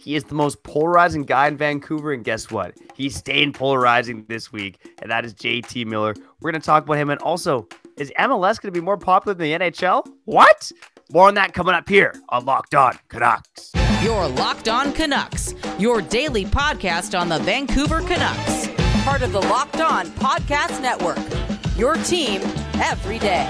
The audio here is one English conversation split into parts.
He is the most polarizing guy in Vancouver, and guess what? He's staying polarizing this week, and that is JT Miller. We're going to talk about him, and also, is MLS going to be more popular than the NHL? What? More on that coming up here on Locked On Canucks. You're Locked On Canucks, your daily podcast on the Vancouver Canucks. Part of the Locked On Podcast Network, your team every day.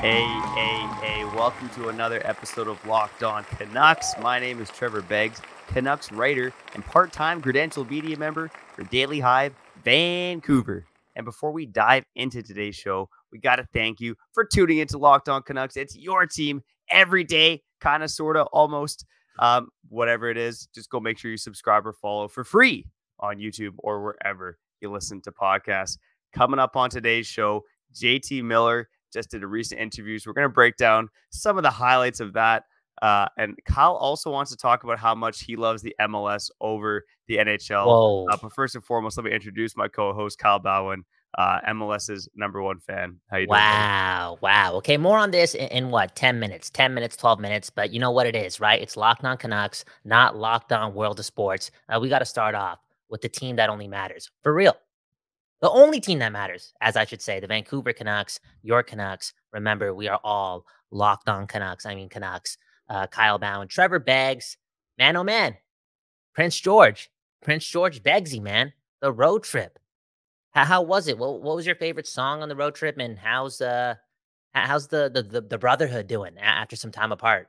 Hey, welcome to another episode of Locked On Canucks. My name is Trevor Beggs, Canucks writer and part-time credentialed media member for Daily Hive, Vancouver. And before we dive into today's show, we got to thank you for tuning into Locked On Canucks. It's your team every day, kind of, sort of, almost, whatever it is. Just go make sure you subscribe or follow for free on YouTube or wherever you listen to podcasts. Coming up on today's show, JT Miller just did a recent interviews. We're going to break down some of the highlights of that. And Kyle also wants to talk about how much he loves the MLS over the NHL. But first and foremost, let me introduce my co-host, Kyle Bowen, MLS's #1 fan. How you doing? Wow. Okay, more on this in what, 10 minutes, 10 minutes, 12 minutes. But you know what it is, right? It's Locked On Canucks, not Locked On World of Sports. We got to start off with the team that only matters. For real. The only team that matters, as I should say, the Vancouver Canucks, your Canucks. Remember, we are all Locked On Canucks. I mean, Canucks. Kyle Bowen, Trevor Beggs, man, oh man, Prince George Beggsy, man, the road trip. How was it? What was your favorite song on the road trip, and how's the brotherhood doing after some time apart?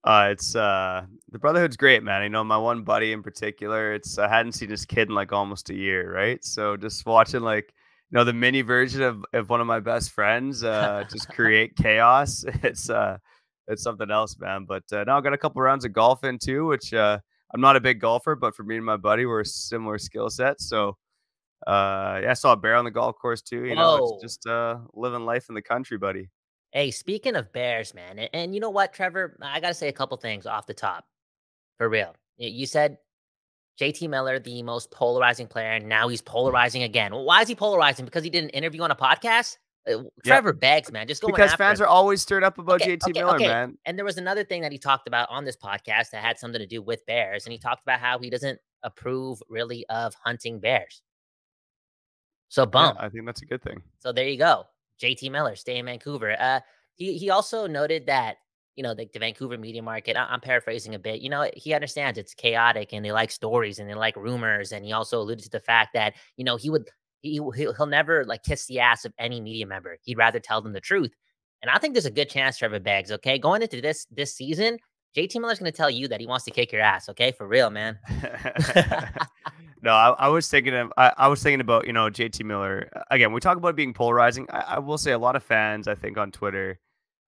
It's the brotherhood's great, man. You know, my one buddy in particular, I hadn't seen his kid in like almost a year, right? So just watching like, you know, the mini version of one of my best friends just create chaos. It's something else, man. But now I got a couple rounds of golf in too, which I'm not a big golfer, but for me and my buddy, we're a similar skill set. So I saw a bear on the golf course too. You know, it's just living life in the country, buddy. Hey, speaking of bears, man, and you know what, Trevor, I got to say a couple things off the top. For real. You said JT Miller, the most polarizing player, and now he's polarizing again. Well, why is he polarizing? Because he did an interview on a podcast? Trevor Beggs, man, just going because after fans him. are always stirred up about JT Miller, man. And there was another thing that he talked about on this podcast that had something to do with bears, and he talked about how he doesn't approve really of hunting bears. So, Yeah, I think that's a good thing. So there you go. JT Miller, stay in Vancouver. He also noted that, you know, the Vancouver media market, I'm paraphrasing a bit, you know, he understands it's chaotic and they like stories and they like rumors. And he also alluded to the fact that, you know, he'll never like kiss the ass of any media member. He'd rather tell them the truth. And I think there's a good chance, Trevor Beggs, okay, going into this season, JT Miller's going to tell you that he wants to kick your ass, okay, for real, man. No, I was thinking about, you know, JT Miller. Again, we talk about being polarizing. I will say a lot of fans, I think, on Twitter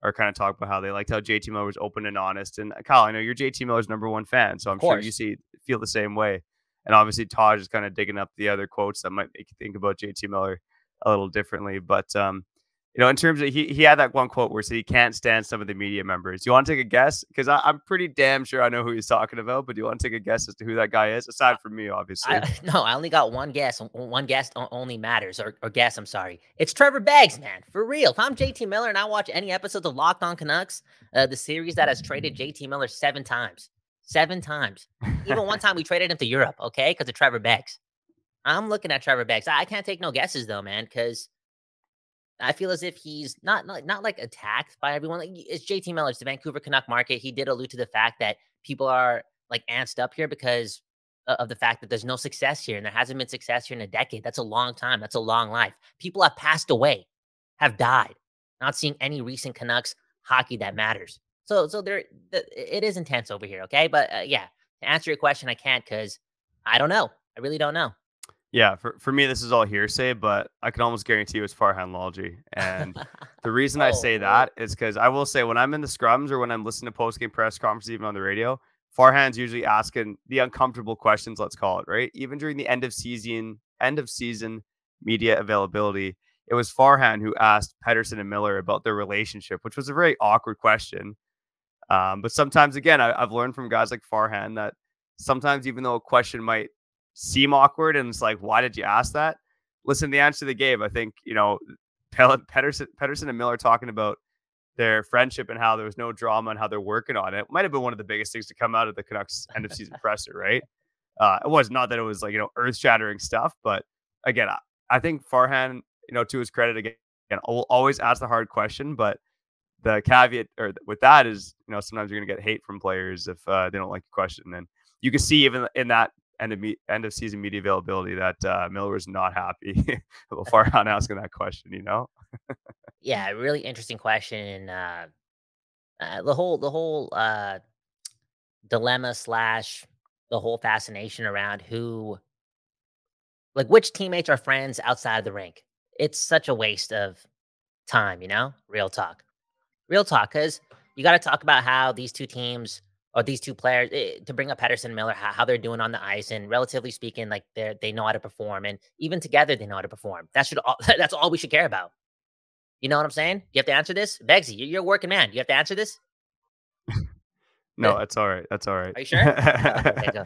are kind of talking about how they liked how JT Miller was open and honest. And Kyle, I know you're JT Miller's #1 fan, so I'm sure you feel the same way. And obviously, Taj is kind of digging up the other quotes that might make you think about JT Miller a little differently. But, you know, in terms of, he had that one quote where he said he can't stand some of the media members. You want to take a guess? Because I'm pretty damn sure I know who he's talking about, but do you want to take a guess as to who that guy is? Aside from me, obviously. I only got one guess. One guess only matters, or guess, I'm sorry. It's Trevor Beggs, man, for real. If I'm JT Miller and I watch any episodes of Locked On Canucks, the series that has traded JT Miller 7 times. 7 times. Even one time we traded him to Europe, okay, because of Trevor Beggs. I'm looking at Trevor Beggs. I can't take no guesses, though, man, because I feel as if he's not like attacked by everyone. Like, it's JT Miller. It's the Vancouver Canuck market. He did allude to the fact that people are like antsed up here because of the fact that there's no success here, and there hasn't been success here in a decade. That's a long time. That's a long life. People have passed away, have died. Not seeing any recent Canucks hockey that matters. So it is intense over here. Okay, but yeah, to answer your question, I can't because I don't know. I really don't know. Yeah, for me, this is all hearsay, but I can almost guarantee you it's Farhanology. And the reason I say that is because I will say when I'm in the scrums or when I'm listening to post-game press conferences, even on the radio, Farhan's usually asking the uncomfortable questions, let's call it, right? Even during the end of season media availability, it was Farhan who asked Pettersson and Miller about their relationship, which was a very awkward question. But sometimes, again, I've learned from guys like Farhan that sometimes even though a question might seem awkward and it's like, why did you ask that? Listen, the answer they gave, I think, you know, Pettersson and Miller talking about their friendship and how there was no drama and how they're working on it. Might have been one of the biggest things to come out of the Canucks end of season presser, right? It was not that it was like, earth shattering stuff, but again, I think Farhan, to his credit, again, will always ask the hard question, but the caveat or with that is, sometimes you're going to get hate from players if they don't like the question. And you can see even in that end of season media availability that Miller was not happy about Farhan asking that question, Yeah, really interesting question. The whole dilemma slash the whole fascination around which teammates are friends outside of the rink. It's such a waste of time, real talk, because you got to talk about how these two teams or these two players, to bring up Pettersson and Miller, how they're doing on the ice, and relatively speaking, like they know how to perform, and even together they know how to perform. That's all we should care about. You know what I'm saying? You have to answer this, Begsy. You're a working man. You have to answer this. No, that's all right. That's all right. Are you sure? Okay, go.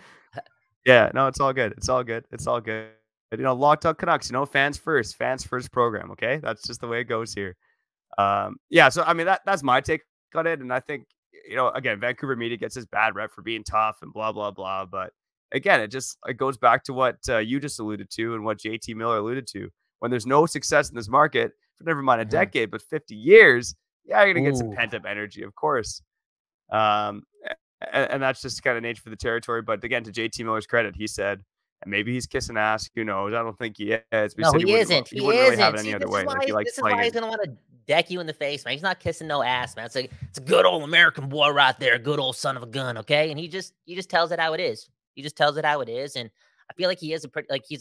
Yeah, no, it's all good. It's all good. It's all good. Locked Up Canucks, fans first program. Okay. That's just the way it goes here. Yeah. So, I mean, that's my take on it. And I think, again, Vancouver media gets this bad rep for being tough and blah, blah, blah. But again, it goes back to what you just alluded to and what JT Miller alluded to. When there's no success in this market, for never mind a decade, but 50 years, yeah, you're going to get some pent up energy, of course. And that's just kind of nature for the territory. But again, to JT Miller's credit, he said, and maybe he's kissing ass. Who knows? I don't think he is. No, he isn't. He wouldn't really have it any other way. This is why he's going to want to deck you in the face, man. He's not kissing no ass, man. It's a good old American boy right there. Good old son of a gun, okay? And he just tells it how it is. He just tells it how it is. And I feel like he's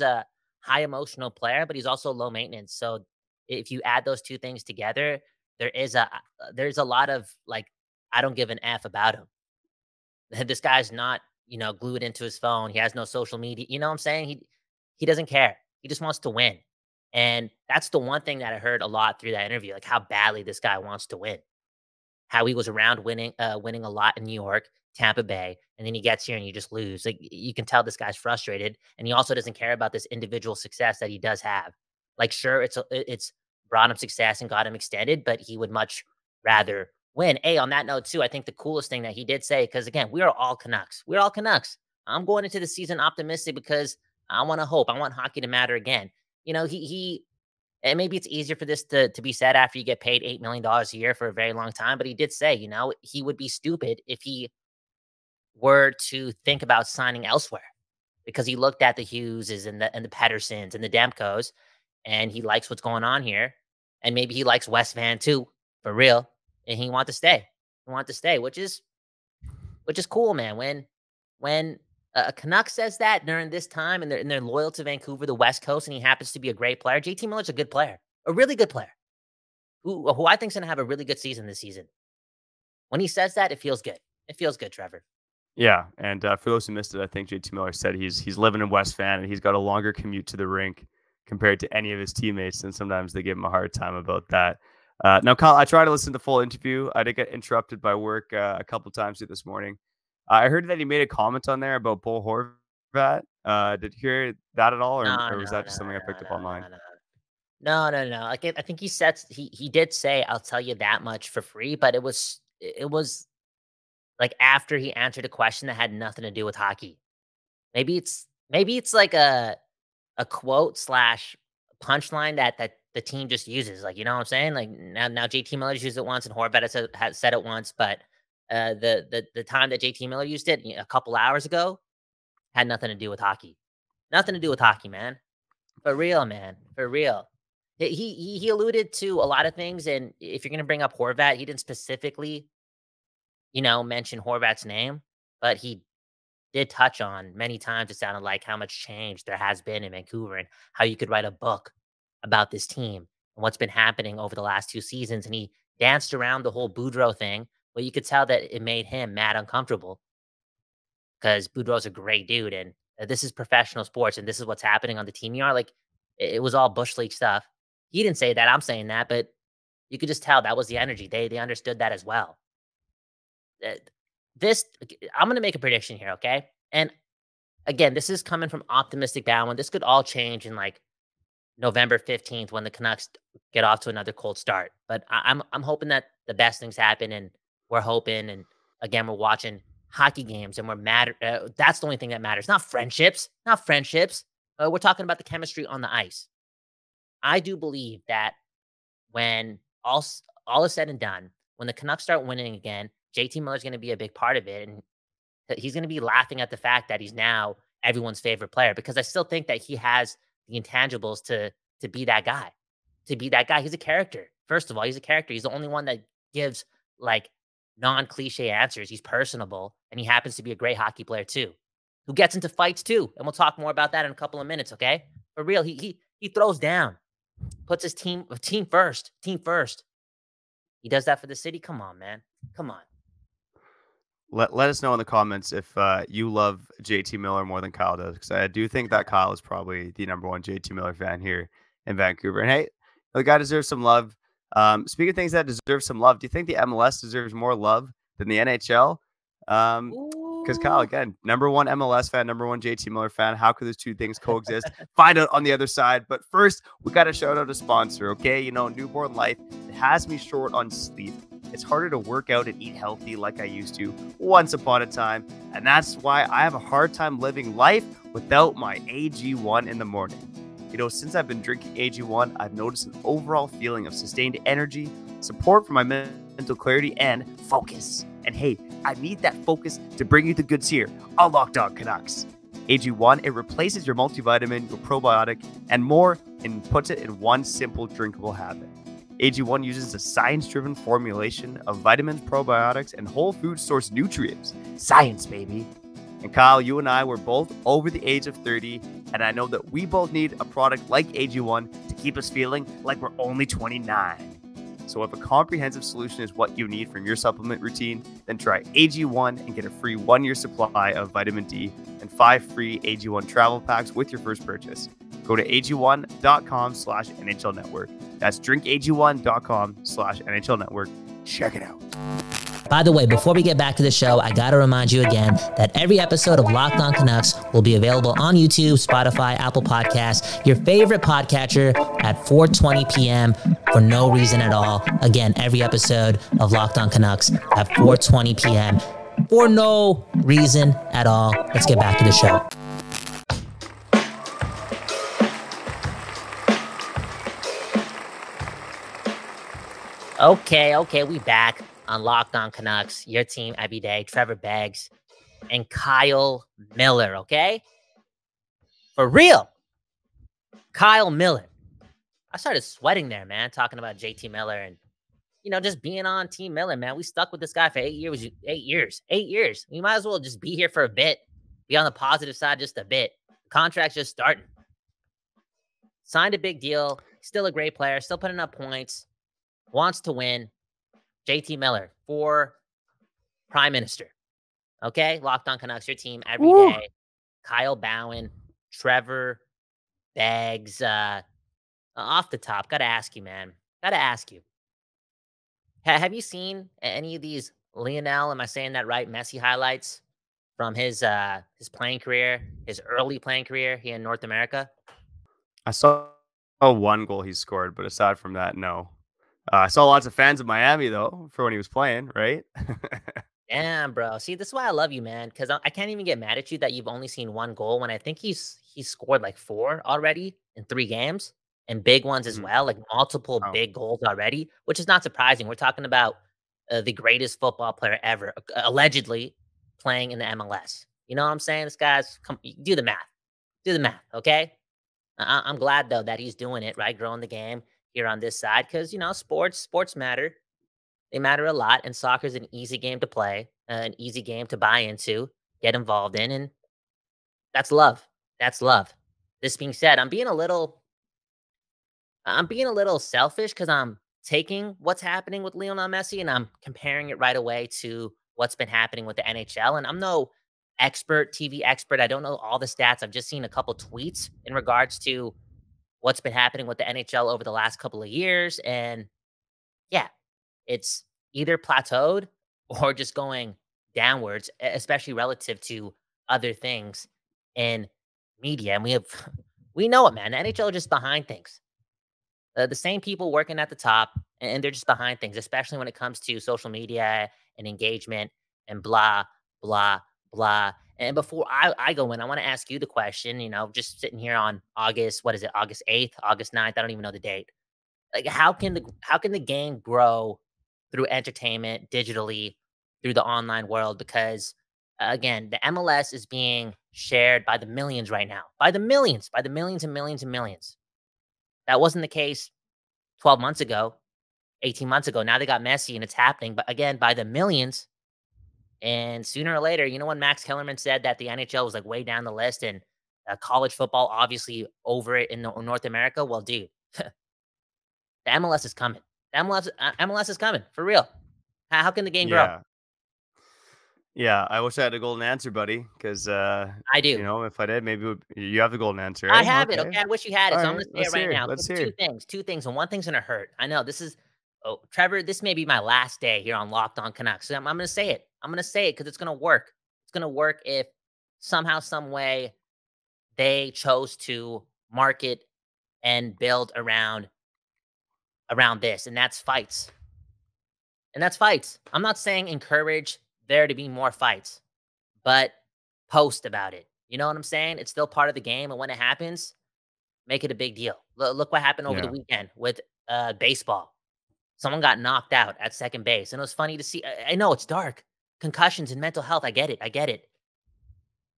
a high emotional player, but he's also low maintenance. So if you add those two things together, there's a lot of I don't give an F about him. This guy's not, glued into his phone. He has no social media. You know what I'm saying? He doesn't care. He just wants to win. And that's the one thing that I heard a lot through that interview, how badly this guy wants to win. How he was around winning a lot in New York, Tampa Bay, and then he gets here and you just lose. You can tell this guy's frustrated, and he also doesn't care about this individual success that he does have. Sure, it's brought him success and got him extended, but he would much rather win. On that note too, I think the coolest thing that he did say, because again, we are all Canucks. We're all Canucks. I'm going into the season optimistic because I want to hope. I want hockey to matter again. He and maybe it's easier for this to be said after you get paid $8 million a year for a very long time, but he did say, he would be stupid if he were to think about signing elsewhere, because he looked at the Hugheses and the Petterssons and the Demkos, and he likes what's going on here. And maybe he likes West Van too, for real. And he wants to stay. Which is cool, man. When a Canuck says that during this time and they're loyal to Vancouver, the West Coast, and he happens to be a great player, JT Miller's a good player, a really good player, who I think's going to have a really good season this season. When he says that, it feels good. It feels good, Trevor. Yeah, and for those who missed it, I think JT Miller said he's living in West Van and he's got a longer commute to the rink compared to any of his teammates, and sometimes they give him a hard time about that. Now, Kyle, I tried to listen to the full interview. I did get interrupted by work a couple of times this morning. I heard that he made a comment on there about Bo Horvat. Did you hear that at all, or was that just something I picked up online? No. I think he did say, "I'll tell you that much for free," but it was after he answered a question that had nothing to do with hockey. Maybe it's like a quote slash punchline that the team just uses. You know what I'm saying? Now JT Miller's used it once and Horvat has said it once, but the time that JT Miller used it a couple hours ago had nothing to do with hockey. Nothing to do with hockey, man. For real, man. For real. He alluded to a lot of things, and if you're going to bring up Horvat, he didn't specifically, mention Horvat's name, but he did touch on many times, it sounded like, how much change there has been in Vancouver and how you could write a book about this team and what's been happening over the last 2 seasons. And he danced around the whole Boudreau thing, but you could tell that it made him mad uncomfortable because Boudreau's a great dude, and this is professional sports, and this is what's happening on the team. It was all Bush League stuff. He didn't say that. I'm saying that, but you could just tell that was the energy. They understood that as well. I'm going to make a prediction here, okay? And again, this is coming from optimistic bound. This could all change in November 15th when the Canucks get off to another cold start. But I'm hoping that the best things happen, and we're hoping, and again, we're watching hockey games, and that's the only thing that matters. Not friendships, not friendships. We're talking about the chemistry on the ice. I do believe that when all is said and done, when the Canucks start winning again, JT Miller's going to be a big part of it, and he's going to be laughing at the fact that he's now everyone's favorite player, because I still think that he has the intangibles to be that guy. To be that guy. He's a character. First of all, he's a character. He's the only one that gives like non-cliche answers. He's personable, and he happens to be a great hockey player too, who gets into fights too. And we'll talk more about that in a couple of minutes, okay? For real, he throws down, puts his team first. He does that for the city. Come on, man. Come on. Let us know in the comments if you love JT Miller more than Kyle does, because I do think that Kyle is probably the number one JT Miller fan here in Vancouver. And hey, the guy deserves some love. Speaking of things that deserve some love, do you think the MLS deserves more love than the NHL? Because Kyle, again, number one MLS fan, number one JT Miller fan. How could those two things coexist? Find out on the other side. But first, we got to shout out a sponsor, okay? You know, newborn life, it has me short on sleep. It's harder to work out and eat healthy like I used to once upon a time. And that's why I have a hard time living life without my AG1 in the morning. You know, since I've been drinking AG1, I've noticed an overall feeling of sustained energy, support for my mental clarity, and focus. And hey, I need that focus to bring you the goods here on Locked On Canucks. AG1, it replaces your multivitamin, your probiotic, and more, and puts it in one simple drinkable habit. AG1 uses a science-driven formulation of vitamins, probiotics, and whole food source nutrients. Science, baby. And Kyle, you and I were both over the age of 30, and I know that we both need a product like AG1 to keep us feeling like we're only 29. So if a comprehensive solution is what you need from your supplement routine, then try AG1 and get a free 1-year supply of vitamin D and 5 free AG1 travel packs with your first purchase. Go to ag1.com/NHL Network. That's drinkag1.com/NHL Network. Check it out. By the way, before we get back to the show, I got to remind you again that every episode of Locked On Canucks will be available on YouTube, Spotify, Apple Podcasts, your favorite podcatcher at 4:20 p.m. for no reason at all. Again, every episode of Locked On Canucks at 4:20 p.m. for no reason at all. Let's get back to the show. Okay, we back on Locked On Canucks, your team every day. Trevor Beggs and Kyle Miller, okay? For real, Kyle Miller. I started sweating there, man, talking about JT Miller and, you know, just being on Team Miller, man. We stuck with this guy for 8 years. 8 years. 8 years. We might as well just be here for a bit, be on the positive side just a bit. The contract's just starting. Signed a big deal. Still a great player. Still putting up points. Wants to win. JT Miller for Prime Minister. Okay? Locked On Canucks, your team every day. Kyle Bowen, Trevor Beggs. Off the top, got to ask you, man. Got to ask you. Have you seen any of these Lionel, am I saying that right, Messi highlights from his playing career, his early playing career here in North America? I saw one goal he scored, but aside from that, no. I saw lots of fans of Miami, though, for when he was playing, right? Damn, bro. See, this is why I love you, man, because I can't even get mad at you that you've only seen one goal when I think he's scored like 4 already in 3 games, and big ones as well, like multiple big goals already, which is not surprising. We're talking about the greatest football player ever, allegedly playing in the MLS. You know what I'm saying? This guy's, do the math. Do the math, okay? I'm glad, though, that he's doing it, right? Growing the game here on this side, because, you know, sports matter. They matter a lot, and soccer is an easy game to play, an easy game to buy into, get involved in, and that's love. That's love. This being said, I'm being a little selfish because I'm taking what's happening with Lionel Messi and I'm comparing it right away to what's been happening with the NHL. And I'm no TV expert. I don't know all the stats. I've just seen a couple tweets in regards to what's been happening with the NHL over the last couple of years. And yeah, it's either plateaued or just going downwards, especially relative to other things in media. And we have We know it, man. The NHL are just behind things. The same people working at the top, and they're just behind things, especially when it comes to social media and engagement and blah, blah, blah. And before I go in, I want to ask you the question, just sitting here on August, what is it, August 8th, August 9th? I don't even know the date. Like, how can the game grow through entertainment digitally through the online world? Because again, the MLS is being shared by the millions right now, by the millions and millions and millions. That wasn't the case 12 months ago, 18 months ago. Now they got Messi and it's happening, but again, by the millions. And sooner or later, when Max Kellerman said that the NHL was like way down the list and college football obviously over it in North America? Well, dude, the MLS is coming. MLS is coming for real. How can the game grow? Yeah, I wish I had a golden answer, buddy, because I do. if I did, maybe you have the golden answer. I have it. Okay, I wish you had it. All so I'm right, going to say it right now. Let's hear. Two things, and one thing's going to hurt. I know this is, Trevor, this may be my last day here on Locked On Canucks. So I'm going to say it. I'm going to say it because it's going to work. It's going to work if somehow, some way, they chose to market and build around this, and that's fights. I'm not saying encourage there to be more fights, but post about it. You know what I'm saying? It's still part of the game, and when it happens, make it a big deal. Look what happened over the weekend with baseball. Someone got knocked out at second base, and it was funny to see. I know it's dark, concussions and mental health. I get it,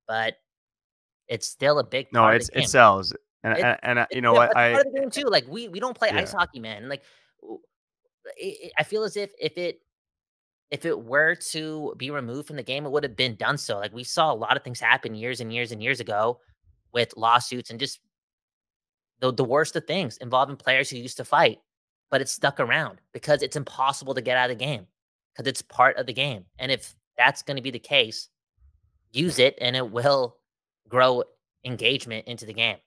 but it's still a big part of the game. It sells, and you know what? Part of the game too. Like we don't play ice hockey, man. Like I feel as if it were to be removed from the game, it would have been done so. Like we saw a lot of things happen years and years and years ago with lawsuits and just the worst of things involving players who used to fight, but it's stuck around because it's impossible to get out of the game because it's part of the game. And if that's going to be the case, use it and it will grow engagement into the game.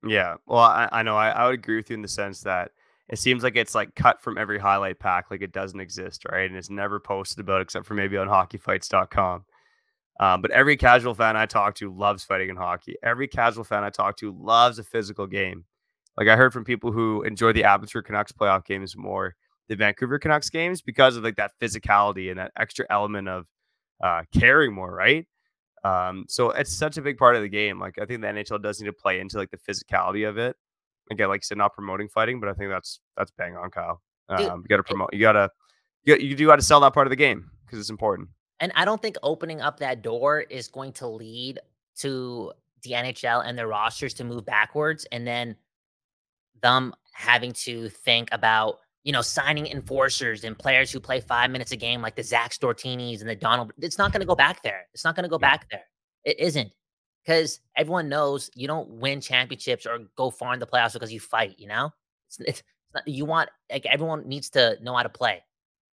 Yeah. Well, I know I would agree with you in the sense that it seems like it's like cut from every highlight pack, like it doesn't exist, right? And it's never posted about except for maybe on hockeyfights.com. But every casual fan I talk to loves fighting in hockey. Every casual fan I talk to loves a physical game. Like I heard from people who enjoy the Abbotsford Canucks playoff games more than Vancouver Canucks games because of like that physicality and that extra element of caring more, right? So it's such a big part of the game. Like I think the NHL does need to play into like the physicality of it. Again, like I said, not promoting fighting, but I think that's bang on, Kyle. You got to promote. You do got to sell that part of the game because it's important. And I don't think opening up that door is going to lead to the NHL and their rosters to move backwards, and then them having to think about signing enforcers and players who play 5 minutes a game, like the Zach Stortinis and the Donald. It's not going to go back there. It's not going to go back there. It isn't. Because everyone knows you don't win championships or go far in the playoffs because you fight, It's not, you want, like, everyone needs to know how to play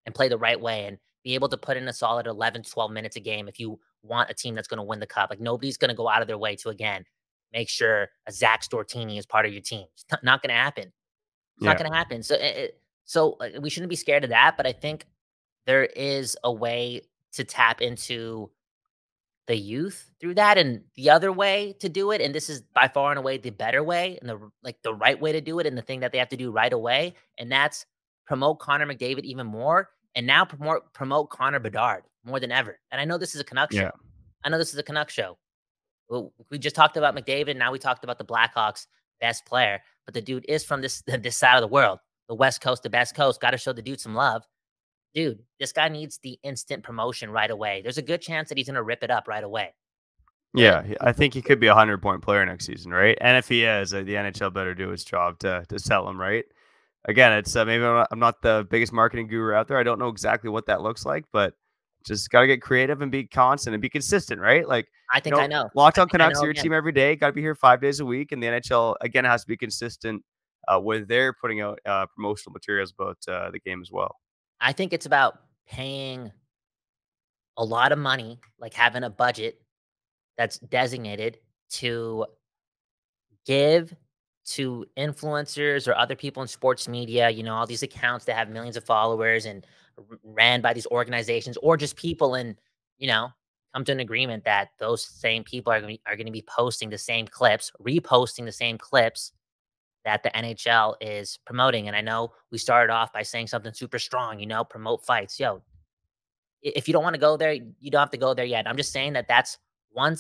and play the right way and be able to put in a solid 11, 12 minutes a game if you want a team that's going to win the cup. Like, nobody's going to go out of their way to, again, make sure a Zach Stortini is part of your team. It's not going to happen. It's not going to happen. So we shouldn't be scared of that, but I think there is a way to tap into the youth through that, and the other way to do it, and this is by far and away the better way and the right way to do it, and the thing that they have to do right away, and that's promote Connor McDavid even more, and now promote Connor Bedard more than ever. And I know this is a Canucks show. I know this is a Canucks show. We just talked about McDavid, now we talked about the Blackhawks' best player, but the dude is from this side of the world, the West Coast, the best coast. Got to show the dude some love. Dude, this guy needs the instant promotion right away. There's a good chance that he's going to rip it up right away. Yeah, I think he could be a 100-point player next season, right? And if he is, the NHL better do its job to sell him, right? Again, it's maybe I'm not the biggest marketing guru out there. I don't know exactly what that looks like, but just got to get creative and be constant and be consistent, right? Like, I think I know. Locked On Canucks, your team every day. Got to be here 5 days a week. And the NHL, again, has to be consistent when they're putting out promotional materials about the game as well. I think it's about paying a lot of money, like having a budget that's designated to give to influencers or other people in sports media, all these accounts that have millions of followers and ran by these organizations, or just people in, come to an agreement that those same people are going to be posting the same clips, reposting the same clips that the NHL is promoting. And I know we started off by saying something super strong, promote fights. Yo, if you don't want to go there, you don't have to go there yet. I'm just saying that that's one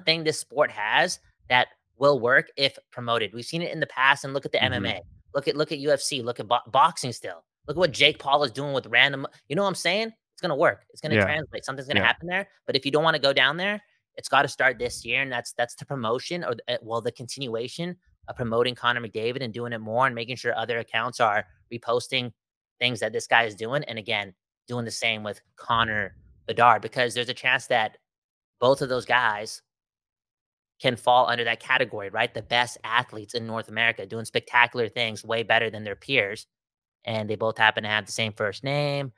thing this sport has that will work if promoted. We've seen it in the past, and look at the MMA. Look at UFC. Look at boxing still. Look at what Jake Paul is doing with random. You know what I'm saying? It's going to work. It's going to translate. Something's going to happen there. But if you don't want to go down there, it's got to start this year. And that's the promotion or the continuation of promoting Connor McDavid and doing it more and making sure other accounts are reposting things that this guy is doing. And again, doing the same with Connor Bedard, because there's a chance that both of those guys can fall under that category, right? The best athletes in North America doing spectacular things way better than their peers. And they both happen to have the same first name.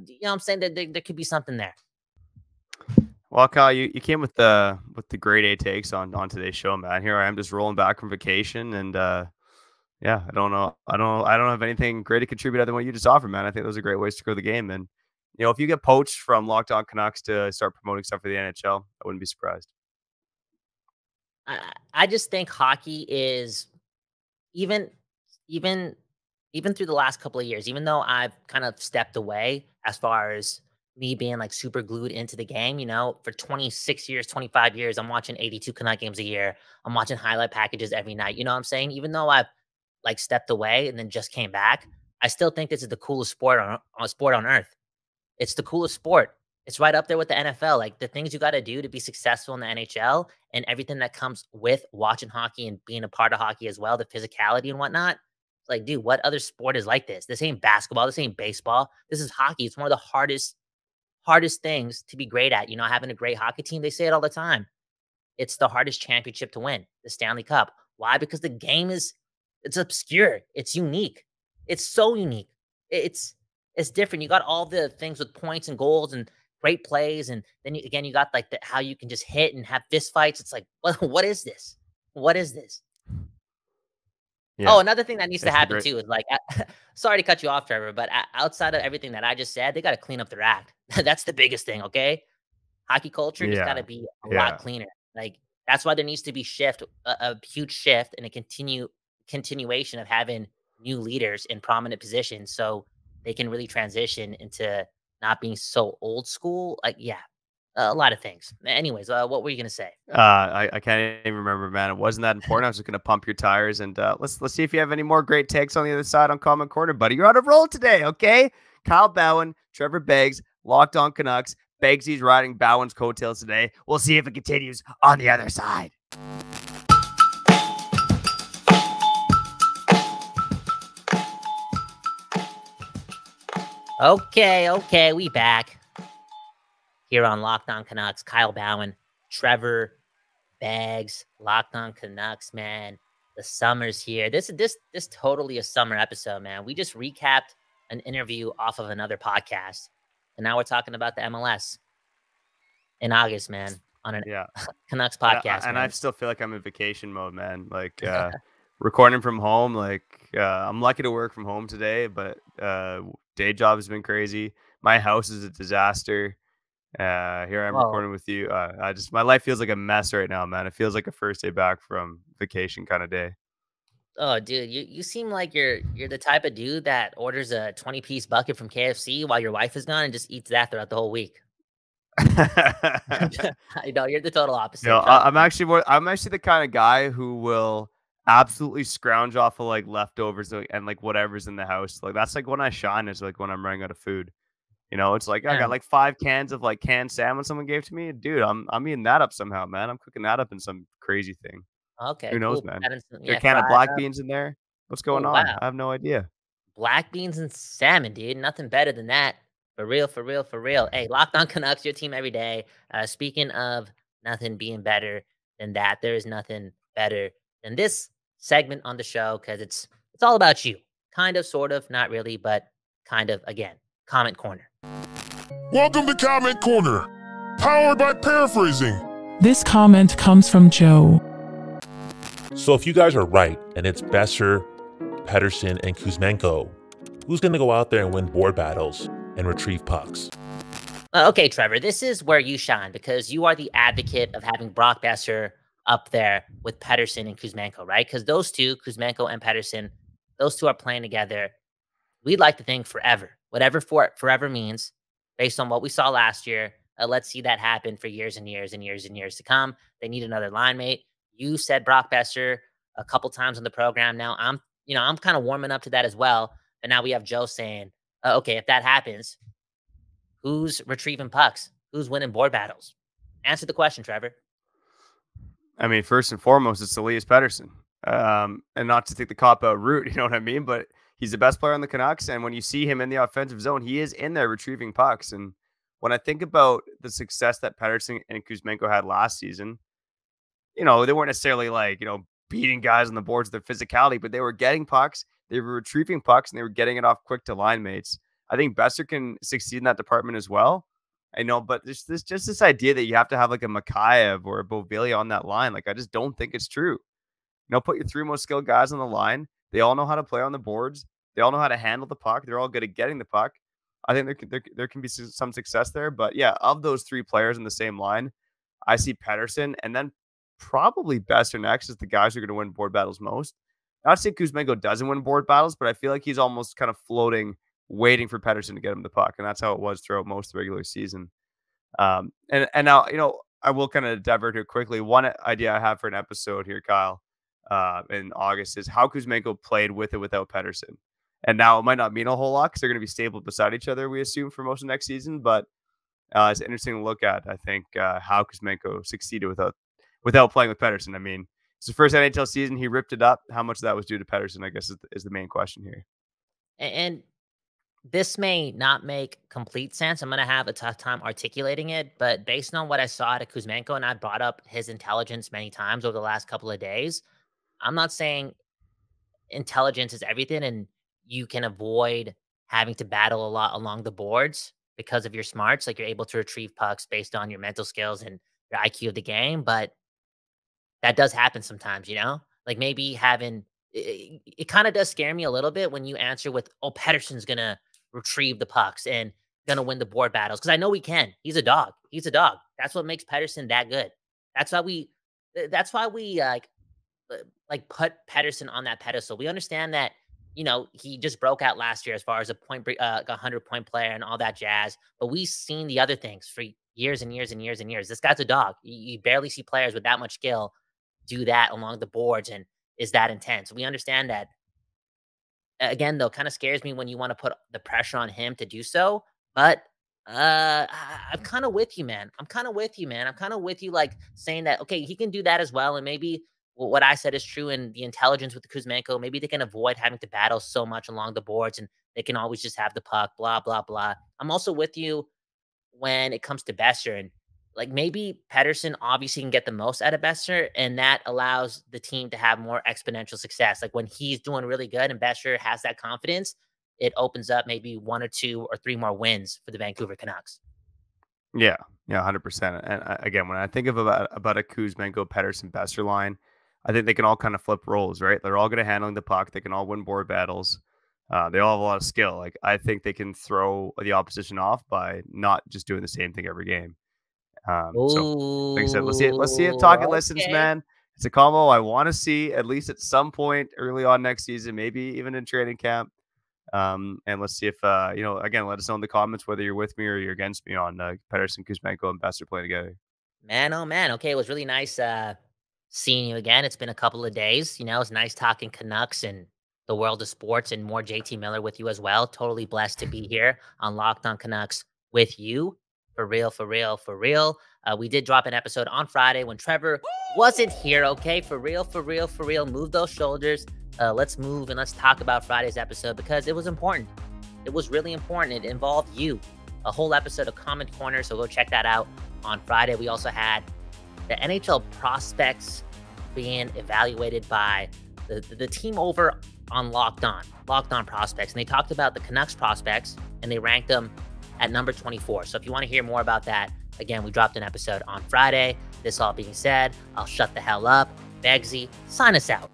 You know what I'm saying? That there could be something there. Well, Kyle, you came with the grade A takes on today's show, man. Here I am just rolling back from vacation, and I don't know. I don't have anything great to contribute other than what you just offered, man. I think those are great ways to grow the game. And if you get poached from Locked On Canucks to start promoting stuff for the NHL, I wouldn't be surprised. I just think hockey is even through the last couple of years, even though I've kind of stepped away as far as me being like super glued into the game, for 26 years, 25 years, I'm watching 82 Canuck games a year. I'm watching highlight packages every night. You know what I'm saying? Even though I've like stepped away and then just came back, I still think this is the coolest sport on earth. It's the coolest sport. It's right up there with the NFL. Like the things you got to do to be successful in the NHL and everything that comes with watching hockey and being a part of hockey as well, the physicality and whatnot. It's like, dude, what other sport is like this? This ain't basketball. This ain't baseball. This is hockey. It's one of the hardest things to be great at. Having a great hockey team, they say it all the time. It's the hardest championship to win, the Stanley Cup. Why? Because the game it's obscure. It's unique. It's so unique. It's different. You got all the things with points and goals and great plays. And then you got like how you can just hit and have fist fights. It's like, what is this? What is this? Yeah. Oh, another thing that needs to happen too is like, sorry to cut you off, Trevor, but outside of everything that I just said, they got to clean up their act. That's the biggest thing. Okay. Hockey culture just got to be a lot cleaner. Like that's why there needs to be a huge shift and a continuation of having new leaders in prominent positions so they can really transition into not being so old school. Like, a lot of things. Anyways, what were you going to say? I can't even remember, man. It wasn't that important. I was just going to pump your tires, and let's see if you have any more great takes on the other side on Komment Korner, buddy. You're on a roll today, okay? Kyle Bowen, Trevor Beggs, Locked On Canucks. Beggsy's riding Bowen's coattails today. We'll see if it continues on the other side. Okay, we back here on Locked On Canucks. Kyle Bowen, Trevor Beggs, Locked On Canucks, man. The summer's here. This totally a summer episode, man. We just recapped an interview off of another podcast, and now we're talking about the MLS in August, man, on an Canucks podcast. And I still feel like I'm in vacation mode, man. Like recording from home. Like I'm lucky to work from home today, but day job has been crazy. My house is a disaster. Here I'm recording with you. My life feels like a mess right now, man. It feels like a first day back from vacation kind of day. Oh, dude, you seem like you're the type of dude that orders a 20-piece bucket from KFC while your wife is gone and just eats that throughout the whole week. No, you're the total opposite. No, I'm actually the kind of guy who will absolutely scrounge off of like leftovers and like whatever's in the house. Like that's like when I shine is like when I'm running out of food. It's like I got like 5 cans of like canned salmon someone gave to me. Dude, I'm eating that up somehow, man. I'm cooking that up in some crazy thing. Okay. Who knows, man? There a can of black beans in there. What's going on? Wow. I have no idea. Black beans and salmon, dude. Nothing better than that. For real. Hey, Locked On Canucks, your team every day. Speaking of nothing being better than that, there is nothing better than this segment on the show because it's all about you. Kind of, sort of, not really, but kind of, again. Komment Korner. Welcome to Komment Korner, powered by Paraphrasing. This comment comes from Joe. So if you guys are right, and it's Boeser, Pettersson, and Kuzmenko, who's going to go out there and win board battles and retrieve pucks? Okay, Trevor, this is where you shine because you are the advocate of having Brock Boeser up there with Pettersson and Kuzmenko, right? Because those two, Kuzmenko and Pettersson, those two are playing together. We'd like to think forever, whatever forever means, based on what we saw last year. Let's see that happen for years and years and years and years to come. They need another line mate. You said Brock Boeser a couple times on the program. Now I'm kind of warming up to that as well. And now we have Joe saying, okay, if that happens, who's retrieving pucks? Who's winning board battles? Answer the question, Trevor. I mean, first and foremost, it's Elias Pettersson. And not to take the cop-out route, you know what I mean? But he's the best player on the Canucks. And when you see him in the offensive zone, he is in there retrieving pucks. And when I think about the success that Pettersson and Kuzmenko had last season, they weren't necessarily beating guys on the boards with their physicality, but they were getting pucks, they were retrieving pucks, and they were getting it off quick to line mates. I think Boeser can succeed in that department as well. I know, but there's this idea that you have to have like a Mikheyev or a Bovillia on that line. Like, I just don't think it's true. Put your three most skilled guys on the line. They all know how to play on the boards. They all know how to handle the puck. They're all good at getting the puck. I think there can be some success there. But yeah, of those three players in the same line, I see Pettersson and then probably Boeser next as the guys who are going to win board battles most. Not to say Kuzmenko doesn't win board battles, but I feel like he's almost kind of floating, waiting for Pettersson to get him the puck. And that's how it was throughout most of the regular season. And now, I will kind of divert here quickly. One idea I have for an episode here, Kyle, in August is how Kuzmenko played with or without Pettersson. And now it might not mean a whole lot because they're going to be stapled beside each other, we assume, for most of next season. But it's interesting to look at, I think, how Kuzmenko succeeded without playing with Pettersson. I mean, it's the first NHL season. He ripped it up. How much of that was due to Pettersson, I guess, is the main question here. And this may not make complete sense. I'm going to have a tough time articulating it. But based on what I saw at Kuzmenko, and I brought up his intelligence many times over the last couple of days, I'm not saying intelligence is everything and you can avoid having to battle a lot along the boards because of your smarts. Like, you're able to retrieve pucks based on your mental skills and your IQ of the game. But that does happen sometimes, like maybe having it kind of does scare me a little bit when you answer with, oh, Pettersson's going to retrieve the pucks and going to win the board battles. Cause I know he can. He's a dog. That's what makes Pettersson that good. That's why we put Pettersson on that pedestal. We understand that, he just broke out last year as far as a 100-point player and all that jazz. But we've seen the other things for years and years and years and years. This guy's a dog. You barely see players with that much skill do that along the boards and is that intense. We understand that. Again, though, kind of scares me when you want to put the pressure on him to do so. But I'm kind of with you, man. I'm kind of with you, like saying that, okay, he can do that as well. And maybe what I said is true in the intelligence with the Kuzmenko. Maybe they can avoid having to battle so much along the boards and they can always just have the puck, blah, blah, blah. I'm also with you when it comes to Boeser. And like, maybe Pettersson obviously can get the most out of Boeser, and that allows the team to have more exponential success. Like, when he's doing really good and Boeser has that confidence, it opens up maybe 1 or 2 or 3 more wins for the Vancouver Canucks. Yeah, 100%. And again, when I think of about a Kuzmenko, Pettersson, Boeser line, I think they can all kind of flip roles, right? They're all good at handling the puck. They can all win board battles. They all have a lot of skill. Like, I think they can throw the opposition off by not just doing the same thing every game. So, like I said, let's see if Talking listens, man. It's a combo I want to see at least at some point early on next season, maybe even in training camp. And let's see if again, let us know in the comments whether you're with me or you're against me on Pettersson, Kuzmenko, and Boeser playing together. Man, oh man. Okay, it was really nice seeing you again. It's been a couple of days. It's nice talking Canucks and the world of sports and more JT Miller with you as well. Totally blessed to be here on Locked On Canucks with you. For real. We did drop an episode on Friday when Trevor wasn't here, okay? For real. Move those shoulders. Let's move and let's talk about Friday's episode because it was important. It was really important. It involved you. A whole episode of Komment Korner, so go check that out on Friday. We also had the NHL prospects being evaluated by the team over on Locked On Prospects. And they talked about the Canucks prospects and they ranked them at number 24. So if you want to hear more about that, again, we dropped an episode on Friday. This all being said, I'll shut the hell up. Begsy, sign us out.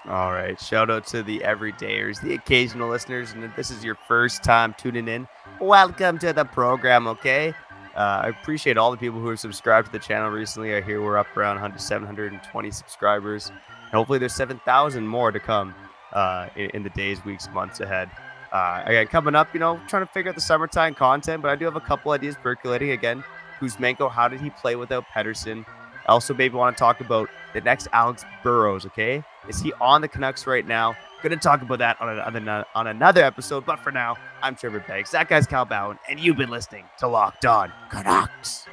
All right. Shout out to the everydayers, the occasional listeners. And if this is your first time tuning in, welcome to the program, okay? I appreciate all the people who have subscribed to the channel recently. I hear we're up around 720 subscribers. And hopefully there's 7,000 more to come in the days, weeks, months ahead. Again, coming up, trying to figure out the summertime content, but I do have a couple ideas percolating. Again, Kuzmenko, how did he play without Pettersson? I also maybe want to talk about the next Alex Burrows, okay? Is he on the Canucks right now? Going to talk about that on another episode, but for now, I'm Trevor Beggs. That guy's Cal Bowen, and you've been listening to Locked On Canucks.